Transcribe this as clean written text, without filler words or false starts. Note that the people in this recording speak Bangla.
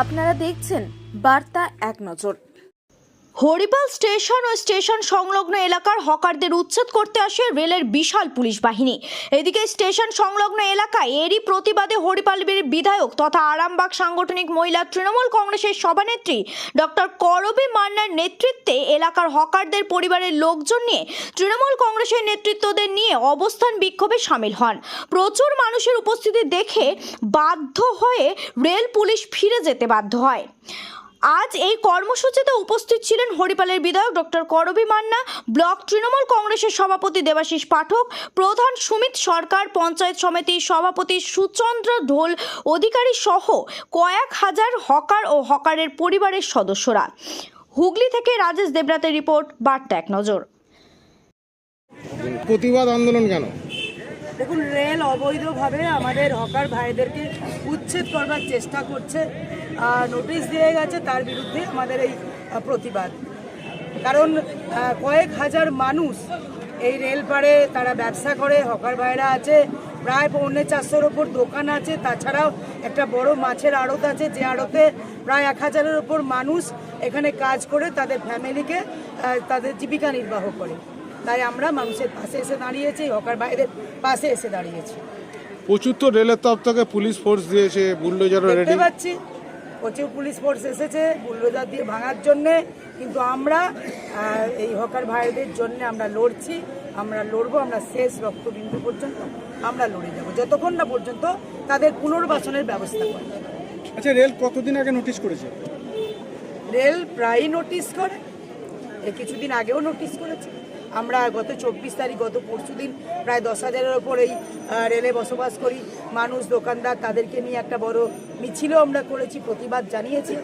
আপনারা দেখছেন বার্তা এক নজর। হরিপাল স্টেশন ও স্টেশন সংলগ্ন এলাকার হকারদের উচ্ছেদ করতে আসে রেলের বিশাল পুলিশ বাহিনী। এদিকে স্টেশন সংলগ্ন এলাকায় এরই প্রতিবাদে হরিপালের বিধায়ক তথা আরামবাগ সাংগঠনিক মহিলা তৃণমূল কংগ্রেসের সভানেত্রী ডক্টর করবী মান্নার নেতৃত্বে এলাকার হকারদের পরিবারের লোকজন নিয়ে তৃণমূল কংগ্রেসের নেতৃত্বদের নিয়ে অবস্থান বিক্ষোভে সামিল হন। প্রচুর মানুষের উপস্থিতি দেখে বাধ্য হয়ে রেল পুলিশ ফিরে যেতে বাধ্য হয়। আজ এই কর্মসূচিতে উপস্থিত ছিলেন হরিপালের বিধায়ক ডক্টর করবী মান্না, ব্লক তৃণমূল কংগ্রেসের সভাপতি দেবাশিস পাঠক, প্রধান সুমিত সরকার, পঞ্চায়েত সমিতির সভাপতি সুচন্দ্র ঢোল অধিকারী সহ কয়েক হাজার হকার ও হকারের পরিবারের সদস্যরা। হুগলি থেকে রাজেশ দেবরাতের রিপোর্ট, বার্তা এক নজর। প্রতিবাদ আন্দোলন কেন? দেখুন, রেল অবৈধভাবে আমাদের হকার ভাইদেরকে উচ্ছেদ করবার চেষ্টা করছে, নোটিশ দিয়ে গেছে, তার বিরুদ্ধে আমাদের এই প্রতিবাদ। কারণ কয়েক হাজার মানুষ এই রেল পাড়ে তারা ব্যবসা করে, হকার ভাইরা আছে, প্রায় 450-র ওপর দোকান আছে, তাছাড়াও একটা বড় মাছের আড়ত আছে, যে আড়তে প্রায় 1000-এর ওপর মানুষ এখানে কাজ করে তাদের ফ্যামিলিকে তাদের জীবিকা নির্বাহ করে। তাই আমরা মানুষের পাশে এসে দাঁড়িয়েছি, হকার ভাইদের পাশে এসে দাঁড়িয়েছি। প্রচুর তো রেলের তরফ থেকে পুলিশ ফোর্স দিয়েছে, বুলডোজারও রেডি। দেখতে পাচ্ছি প্রচুর পুলিশ ফোর্স এসেছে বুলডোজার দিয়ে ভাঙার জন্যে, কিন্তু আমরা এই হকার ভাইদের জন্য আমরা লড়ছি, আমরা লড়বো, আমরা শেষ রক্তবিন্দু পর্যন্ত আমরা লড়ে যাব, যতক্ষণ না পর্যন্ত তাদের পুনর্বাসনের ব্যবস্থা করে। আচ্ছা, রেল কতদিন আগে নোটিশ করেছে? রেল প্রায়ই নোটিশ করে, কিছুদিন আগেও নোটিশ করেছে। আমরা গত 24 তারিখ, গত পরশুদিন প্রায় 10,000-এর ওপর এই রেলে বসবাস করি মানুষ, দোকানদার, তাদেরকে নিয়ে একটা বড় মিছিলও আমরা করেছি, প্রতিবাদ জানিয়েছি।